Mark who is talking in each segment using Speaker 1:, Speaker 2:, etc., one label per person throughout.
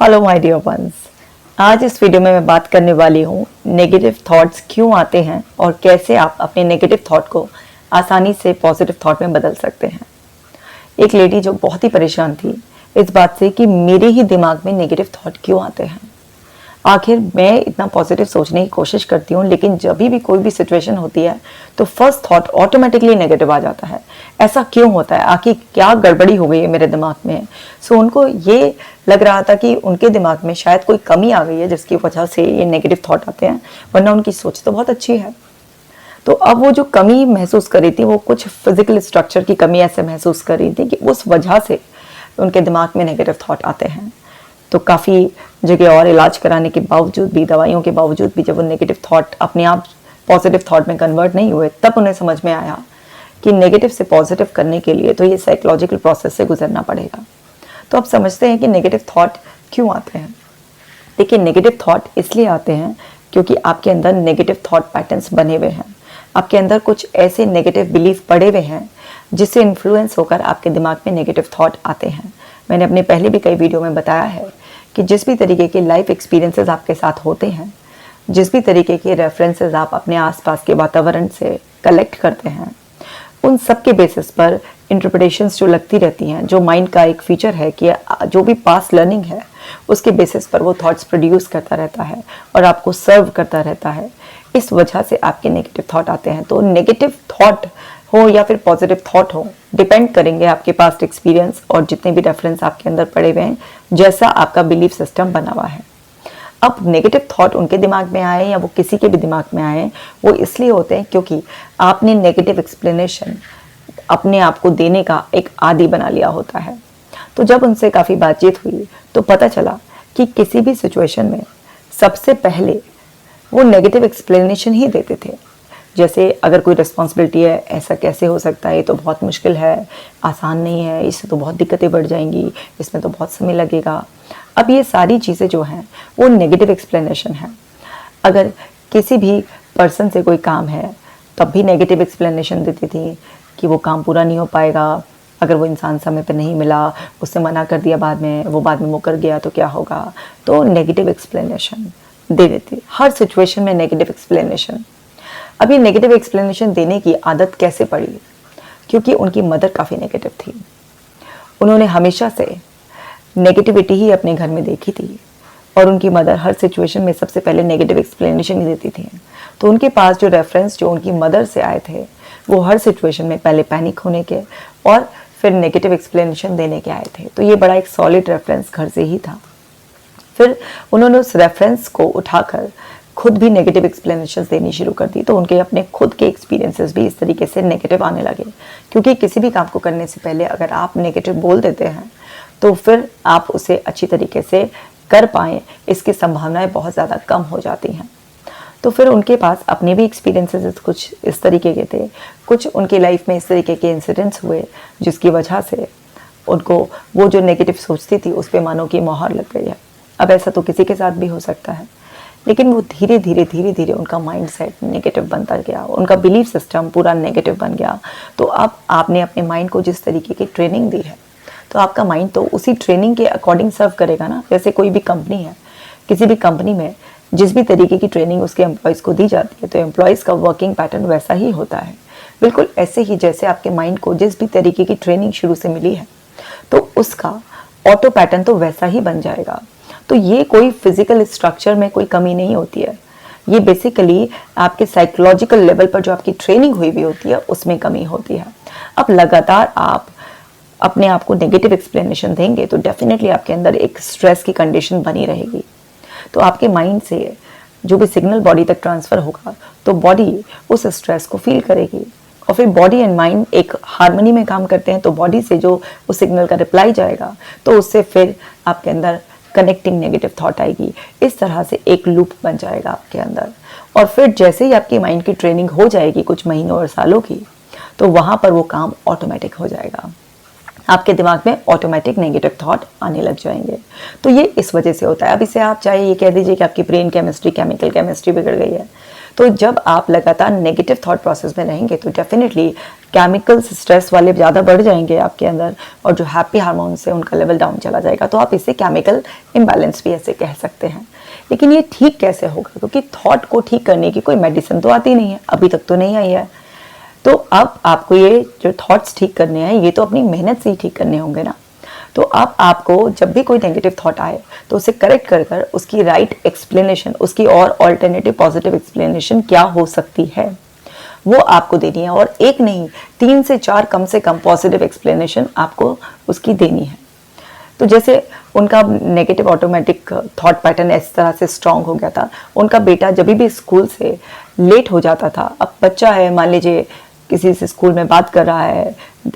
Speaker 1: Hello my dear ones. आज इस video में मैं बात करने वाली हूँ नेगेटिव थॉट्स क्यों आते हैं और कैसे आप अपने नेगेटिव थॉट को आसानी से पॉजिटिव थॉट में बदल सकते हैं। एक लेडी जो बहुत ही परेशान थी इस बात से कि मेरे ही दिमाग में नेगेटिव थॉट क्यों आते हैं। आखिर मैं इतना पॉजिटिव सोचने की कोशिश करती हूँ, लेकिन जब भी कोई भी सिचुएशन होती है तो फर्स्ट थॉट ऑटोमेटिकली नेगेटिव आ जाता है। ऐसा क्यों होता है? आखिर क्या गड़बड़ी हो गई है मेरे दिमाग में? उनको ये लग रहा था कि उनके दिमाग में शायद कोई कमी आ गई है जिसकी वजह से ये नेगेटिव थॉट आते हैं, वरना उनकी सोच तो बहुत अच्छी है। तो अब वो जो कमी महसूस कर रही थी वो कुछ फिजिकल स्ट्रक्चर की कमी ऐसे महसूस कर रही थी कि उस वजह से उनके दिमाग में नेगेटिव थॉट आते हैं। तो काफ़ी जगह और इलाज कराने के बावजूद भी, दवाइयों के बावजूद भी, जब वो नेगेटिव थॉट अपने आप पॉजिटिव थॉट में कन्वर्ट नहीं हुए, तब उन्हें समझ में आया कि नेगेटिव से पॉजिटिव करने के लिए तो ये साइकोलॉजिकल प्रोसेस से गुजरना पड़ेगा। तो अब समझते हैं कि नेगेटिव थॉट क्यों आते हैं। देखिए, नेगेटिव थॉट इसलिए आते हैं क्योंकि आपके अंदर नेगेटिव थॉट पैटर्न्स बने हुए हैं। आपके अंदर कुछ ऐसे नेगेटिव बिलीफ पड़े हुए हैं जिससे इन्फ्लुएंस होकर आपके दिमाग में नेगेटिव थॉट आते हैं। मैंने अपने पहले भी कई वीडियो में बताया है कि जिस भी तरीके के लाइफ एक्सपीरियंसेस आपके साथ होते हैं, जिस भी तरीके के रेफरेंसेस आप अपने आसपास के वातावरण से कलेक्ट करते हैं, उन सब के बेसिस पर इंटरप्रिटेशंस जो लगती रहती हैं, जो माइंड का एक फीचर है कि जो भी पास्ट लर्निंग है उसके बेसिस पर वो थॉट्स प्रोड्यूस करता रहता है और आपको सर्व करता रहता है। इस वजह से आपके नेगेटिव थॉट आते हैं। तो नेगेटिव थॉट हो या फिर पॉजिटिव थॉट हो, डिपेंड करेंगे आपके पास्ट एक्सपीरियंस और जितने भी रेफरेंस आपके अंदर पड़े हुए हैं, जैसा आपका बिलीफ सिस्टम बना हुआ है। अब नेगेटिव थॉट उनके दिमाग में आए या वो किसी के भी दिमाग में आए, वो इसलिए होते हैं क्योंकि आपने नेगेटिव एक्सप्लेनेशन अपने आप को देने का एक आदी बना लिया होता है। तो जब उनसे काफ़ी बातचीत हुई तो पता चला कि किसी भी सिचुएशन में सबसे पहले वो नेगेटिव एक्सप्लेनेशन ही देते थे। जैसे अगर कोई रिस्पॉन्सिबिलिटी है, ऐसा कैसे हो सकता है, ये तो बहुत मुश्किल है, आसान नहीं है, इससे तो बहुत दिक्कतें बढ़ जाएंगी, इसमें तो बहुत समय लगेगा। अब ये सारी चीज़ें जो हैं वो नेगेटिव एक्सप्लेनेशन है। अगर किसी भी पर्सन से कोई काम है तब भी नेगेटिव एक्सप्लेनेशन देती थी कि वो काम पूरा नहीं हो पाएगा, अगर वो इंसान समय पे नहीं मिला, उससे मना कर दिया, बाद में वो मुकर गया तो क्या होगा। तो नेगेटिव एक्सप्लेनेशन दे देती, हर सिचुएशन में नेगेटिव एक्सप्लेनेशन। अब ये नेगेटिव एक्सप्लेनेशन देने की आदत कैसे पड़ी? क्योंकि उनकी मदर काफ़ी नेगेटिव थी। उन्होंने हमेशा से नेगेटिविटी ही अपने घर में देखी थी और उनकी मदर हर सिचुएशन में सबसे पहले नेगेटिव एक्सप्लेनेशन ही देती थी। तो उनके पास जो रेफरेंस जो उनकी मदर से आए थे वो हर सिचुएशन में पहले पैनिक होने के और फिर नेगेटिव एक्सप्लेनेशन देने के आए थे। तो ये बड़ा एक सॉलिड रेफरेंस घर से ही था। फिर उन्होंने उस रेफरेंस को उठाकर खुद भी नेगेटिव एक्सप्लेनेशन देनी शुरू कर दी। तो उनके अपने खुद के एक्सपीरियंसेस भी इस तरीके से नेगेटिव आने लगे, क्योंकि किसी भी काम को करने से पहले अगर आप नेगेटिव बोल देते हैं तो फिर आप उसे अच्छी तरीके से कर पाएँ, इसकी संभावनाएं बहुत ज़्यादा कम हो जाती हैं। तो फिर उनके पास अपने भी एक्सपीरियंसेस कुछ इस तरीके के थे, कुछ उनकी लाइफ में इस तरीके के इंसिडेंट्स हुए जिसकी वजह से उनको वो जो नेगेटिव सोचती थी उस पर मानो की मोहर लग गई है। अब ऐसा तो किसी के साथ भी हो सकता है, लेकिन वो धीरे धीरे उनका माइंड सेट नेगेटिव बनता गया, उनका बिलीफ सिस्टम पूरा नेगेटिव बन गया। तो अब आपने अपने माइंड को जिस तरीके की ट्रेनिंग दी है तो आपका माइंड तो उसी ट्रेनिंग के अकॉर्डिंग सर्व करेगा ना। जैसे कोई भी कंपनी है, किसी भी कंपनी में जिस भी तरीके की ट्रेनिंग उसके एम्प्लॉयज़ को दी जाती है तो एम्प्लॉयज़ का वर्किंग पैटर्न वैसा ही होता है। बिल्कुल ऐसे ही जैसे आपके माइंड को जिस भी तरीके की ट्रेनिंग शुरू से मिली है तो उसका ऑटो पैटर्न तो वैसा ही बन जाएगा। तो ये कोई फिजिकल स्ट्रक्चर में कोई कमी नहीं होती है, ये बेसिकली आपके साइकोलॉजिकल लेवल पर जो आपकी ट्रेनिंग हुई भी होती है उसमें कमी होती है। अब लगातार आप अपने आप को नेगेटिव एक्सप्लेनेशन देंगे तो डेफिनेटली आपके अंदर एक स्ट्रेस की कंडीशन बनी रहेगी। तो आपके माइंड से जो भी सिग्नल बॉडी तक ट्रांसफ़र होगा तो बॉडी उस स्ट्रेस को फील करेगी और फिर बॉडी एंड माइंड एक हार्मनी में काम करते हैं। तो बॉडी से जो उस सिग्नल का रिप्लाई जाएगा तो उससे फिर आपके अंदर कनेक्टिंग नेगेटिव थॉट आएगी। इस तरह से एक लूप बन जाएगा आपके अंदर। और फिर जैसे ही आपकी माइंड की ट्रेनिंग हो जाएगी कुछ महीनों और सालों की, तो वहाँ पर वो काम ऑटोमेटिक हो जाएगा, आपके दिमाग में ऑटोमेटिक नेगेटिव थॉट आने लग जाएंगे। तो ये इस वजह से होता है। अब इसे आप चाहे ये कह दीजिए कि आपकी ब्रेन केमिस्ट्री, केमिकल केमिस्ट्री बिगड़ गई है। तो जब आप लगातार नेगेटिव थॉट प्रोसेस में रहेंगे तो डेफिनेटली केमिकल्स स्ट्रेस वाले ज़्यादा बढ़ जाएंगे आपके अंदर, और जो हैप्पी हार्मोन्स है उनका लेवल डाउन चला जाएगा। तो आप इसे केमिकल इम्बैलेंस भी ऐसे कह सकते हैं। लेकिन ये ठीक कैसे होगा, क्योंकि थॉट को ठीक करने की कोई मेडिसिन तो आती नहीं है, अभी तक तो नहीं आई है। तो अब आपको ये जो थॉट्स ठीक करने हैं, ये तो अपनी मेहनत से ही ठीक करने होंगे ना। तो अब आपको जब भी कोई नेगेटिव थॉट आए तो उसे करेक्ट कर कर उसकी राइट एक्सप्लेनेशन, उसकी और ऑल्टरनेटिव पॉजिटिव एक्सप्लेनेशन क्या हो सकती है वो आपको देनी है। और एक नहीं, 3 से 4 कम से कम पॉजिटिव एक्सप्लेनेशन आपको उसकी देनी है। तो जैसे उनका नेगेटिव ऑटोमेटिक थॉट पैटर्न इस तरह से स्ट्रांग हो गया था, उनका बेटा जब भी स्कूल से लेट हो जाता था, अब बच्चा है, मान लीजिए किसी से स्कूल में बात कर रहा है,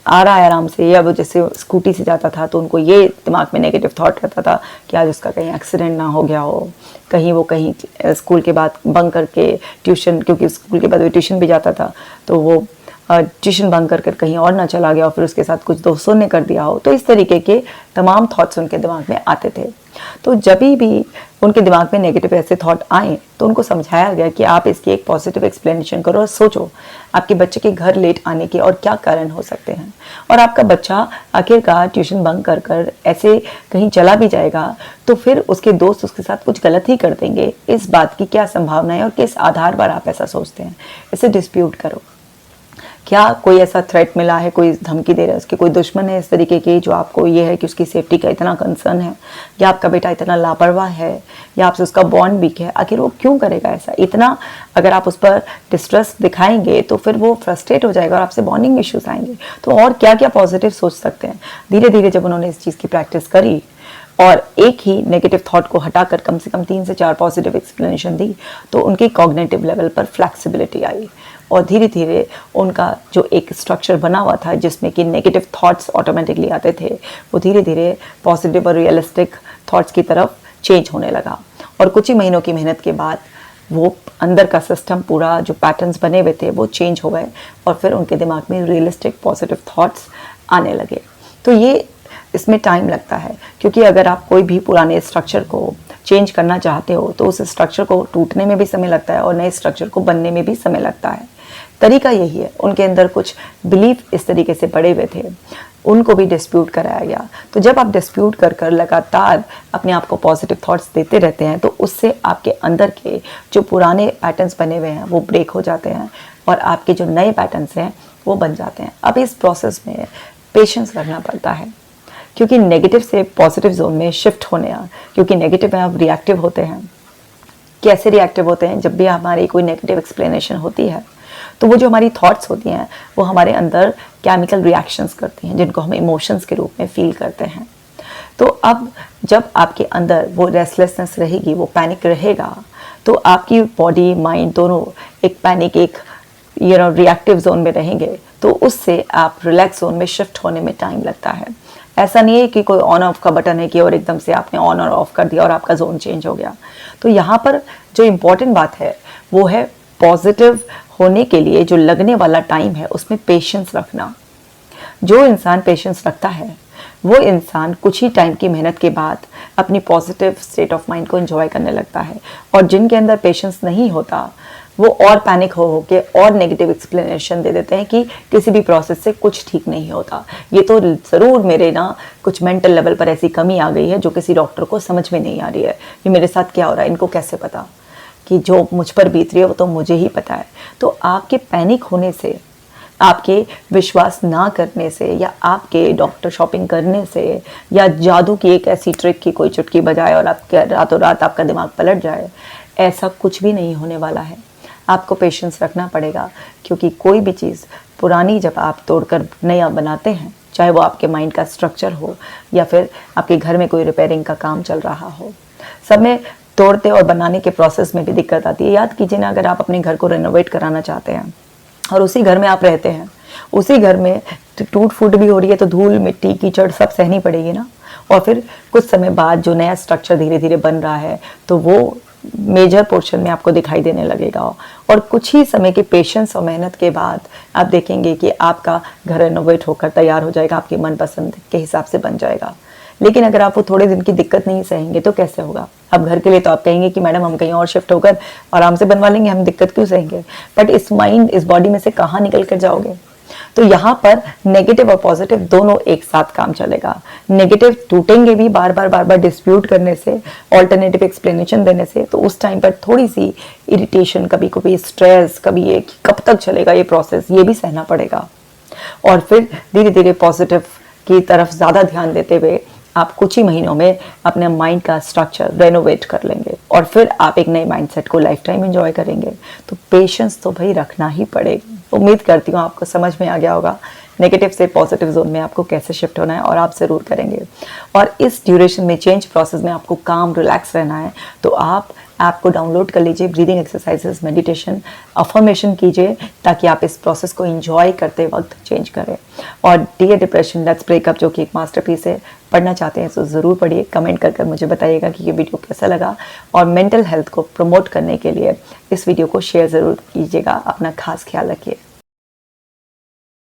Speaker 1: आ रहा है आराम से, या वो जैसे स्कूटी से जाता था तो उनको ये दिमाग में नेगेटिव थॉट रहता था कि आज उसका कहीं एक्सीडेंट ना हो गया हो, कहीं वो कहीं स्कूल के बाद बंक करके ट्यूशन, क्योंकि स्कूल के बाद वो ट्यूशन भी जाता था, तो वो ट्यूशन बंक कर कर कहीं और ना चला गया और फिर उसके साथ कुछ दोस्तों ने कर दिया हो। तो इस तरीके के तमाम थॉट्स उनके दिमाग में आते थे। तो जब भी उनके दिमाग में नेगेटिव ऐसे थॉट आए तो उनको समझाया गया कि आप इसकी एक पॉजिटिव एक्सप्लेनेशन करो और सोचो आपके बच्चे के घर लेट आने के और क्या कारण हो सकते हैं, और आपका बच्चा आखिरकार ट्यूशन बंक कर कर ऐसे कहीं चला भी जाएगा तो फिर उसके दोस्त उसके साथ कुछ गलत ही कर देंगे, इस बात की क्या संभावना है और किस आधार पर आप ऐसा सोचते हैं। इसे डिस्प्यूट करो। क्या कोई ऐसा थ्रेट मिला है, कोई धमकी दे रहा है, उसके कोई दुश्मन है इस तरीके के जो आपको ये है कि उसकी सेफ्टी का इतना कंसर्न है, या आपका बेटा इतना लापरवाह है, या आपसे उसका बॉन्ड वीक है, आखिर वो क्यों करेगा ऐसा? इतना अगर आप उस पर डिस्ट्रेस दिखाएंगे तो फिर वो फ्रस्ट्रेट हो जाएगा और आपसे बॉन्डिंग इश्यूज आएंगे। तो और क्या क्या पॉजिटिव सोच सकते हैं। धीरे धीरे जब उन्होंने इस चीज़ की प्रैक्टिस करी और एक ही नेगेटिव थॉट को हटाकर कम से कम 3 से 4 पॉजिटिव एक्सप्लेनेशन दी, तो उनके कॉग्निटिव लेवल पर फ्लेक्सिबिलिटी आई और धीरे धीरे उनका जो एक स्ट्रक्चर बना हुआ था जिसमें कि नेगेटिव थॉट्स ऑटोमेटिकली आते थे, वो धीरे धीरे पॉजिटिव और रियलिस्टिक थॉट्स की तरफ चेंज होने लगा। और कुछ ही महीनों की मेहनत के बाद वो अंदर का सिस्टम पूरा जो पैटर्न्स बने हुए थे वो चेंज हो गए और फिर उनके दिमाग में रियलिस्टिक पॉजिटिव थॉट्स आने लगे। तो ये इसमें टाइम लगता है, क्योंकि अगर आप कोई भी पुराने स्ट्रक्चर को चेंज करना चाहते हो तो उस स्ट्रक्चर को टूटने में भी समय लगता है और नए स्ट्रक्चर को बनने में भी समय लगता है। तरीका यही है। उनके अंदर कुछ बिलीफ इस तरीके से पड़े हुए थे, उनको भी डिस्प्यूट कराया गया। तो जब आप डिस्प्यूट कर कर लगातार अपने आप को पॉजिटिव थॉट्स देते रहते हैं तो उससे आपके अंदर के जो पुराने पैटर्न्स बने हुए हैं वो ब्रेक हो जाते हैं और आपके जो नए पैटर्न्स हैं वो बन जाते हैं। अब इस प्रोसेस में पेशेंस रखना पड़ता है, क्योंकि नेगेटिव से पॉजिटिव जोन में शिफ्ट होने, क्योंकि नेगेटिव में आप रिएक्टिव होते हैं। कैसे रिएक्टिव होते हैं? जब भी हमारी कोई नेगेटिव एक्सप्लेनेशन होती है तो वो जो हमारी थॉट्स होती हैं वो हमारे अंदर केमिकल रिएक्शंस करती हैं जिनको हम इमोशंस के रूप में फील करते हैं। तो अब जब आपके अंदर वो रेस्टलेसनेस रहेगी, वो पैनिक रहेगा, तो आपकी बॉडी माइंड दोनों एक पैनिक, एक रिएक्टिव जोन में रहेंगे, तो उससे आप रिलैक्स जोन में शिफ्ट होने में टाइम लगता है। ऐसा नहीं है कि कोई ऑन ऑफ का बटन है कि और एकदम से आपने ऑन और ऑफ कर दिया और आपका जोन चेंज हो गया। तो यहाँ पर जो इम्पोर्टेंट बात है वो है पॉजिटिव होने के लिए जो लगने वाला टाइम है उसमें पेशेंस रखना। जो इंसान पेशेंस रखता है वो इंसान कुछ ही टाइम की मेहनत के बाद अपनी पॉजिटिव स्टेट ऑफ माइंड को एंजॉय करने लगता है, और जिनके अंदर पेशेंस नहीं होता वो और पैनिक हो के और नेगेटिव एक्सप्लेनेशन दे देते हैं कि किसी भी प्रोसेस से कुछ ठीक नहीं होता। ये तो ज़रूर मेरे ना कुछ मेंटल लेवल पर ऐसी कमी आ गई है जो किसी डॉक्टर को समझ में नहीं आ रही है। ये मेरे साथ क्या हो रहा है, इनको कैसे पता कि जो मुझ पर बीत रही है वो तो मुझे ही पता है। तो आपके पैनिक होने से, आपके विश्वास ना करने से, या आपके डॉक्टर शॉपिंग करने से, या जादू की एक ऐसी ट्रिक की कोई चुटकी बजाए और आपके रातों रात आपका दिमाग पलट जाए, ऐसा कुछ भी नहीं होने वाला है। आपको पेशेंस रखना पड़ेगा, क्योंकि कोई भी चीज़ पुरानी जब आप तोड़कर नया बनाते हैं, चाहे वो आपके माइंड का स्ट्रक्चर हो या फिर आपके घर में कोई रिपेयरिंग का काम चल रहा हो, सब में तोड़ते और बनाने के प्रोसेस में भी दिक्कत आती है। याद कीजिए ना, अगर आप अपने घर को रेनोवेट कराना चाहते हैं और उसी घर में आप रहते हैं, उसी घर में टूट फूट भी हो रही है तो धूल मिट्टी कीचड़ सब सहनी पड़ेगी ना। और फिर कुछ समय बाद जो नया स्ट्रक्चर धीरे धीरे बन रहा है तो वो मेजर पोर्शन में आपको दिखाई देने लगेगा, और कुछ ही समय के पेशेंस और मेहनत के बाद आप देखेंगे कि आपका घर रेनोवेट होकर तैयार हो जाएगा, आपकी मनपसंद के हिसाब से बन जाएगा। लेकिन अगर आप वो थोड़े दिन की दिक्कत नहीं सहेंगे तो कैसे होगा? अब घर के लिए तो आप कहेंगे कि मैडम हम कहीं और शिफ्ट होकर आराम से बनवा लेंगे, हम दिक्कत क्यों सहेंगे? बट इस माइंड, इस बॉडी में से कहाँ निकल कर जाओगे? तो यहाँ पर नेगेटिव और पॉजिटिव दोनों एक साथ काम चलेगा। नेगेटिव टूटेंगे भी बार बार डिस्प्यूट करने से, ऑल्टरनेटिव एक्सप्लेनेशन देने से, तो उस टाइम पर थोड़ी सी इरिटेशन, कभी कभी स्ट्रेस, कभी ये कब तक चलेगा ये प्रोसेस, ये भी सहना पड़ेगा। और फिर धीरे धीरे पॉजिटिव की तरफ ज़्यादा ध्यान देते हुए आप कुछ ही महीनों में अपने माइंड का स्ट्रक्चर रेनोवेट कर लेंगे और फिर आप एक नए माइंडसेट को लाइफ टाइम एंजॉय करेंगे। तो पेशेंस तो भाई रखना ही पड़ेगा। उम्मीद करती हूँ आपको समझ में आ गया होगा नेगेटिव से पॉजिटिव जोन में आपको कैसे शिफ्ट होना है, और आप ज़रूर करेंगे। और इस ड्यूरेशन में, चेंज प्रोसेस में आपको काम रिलैक्स रहना है, तो आप ऐप को डाउनलोड कर लीजिए, ब्रीदिंग एक्सरसाइजेस, मेडिटेशन, अफर्मेशन कीजिए, ताकि आप इस प्रोसेस को एंजॉय करते वक्त चेंज करें। और डियर डिप्रेशन लेट्स ब्रेकअप, जो कि एक मास्टरपीस है, पढ़ना चाहते हैं तो ज़रूर पढ़िए। कमेंट कर मुझे बताइएगा कि ये वीडियो कैसा लगा, और मेंटल हेल्थ को प्रमोट करने के लिए इस वीडियो को शेयर ज़रूर कीजिएगा। अपना खास ख्याल रखिए।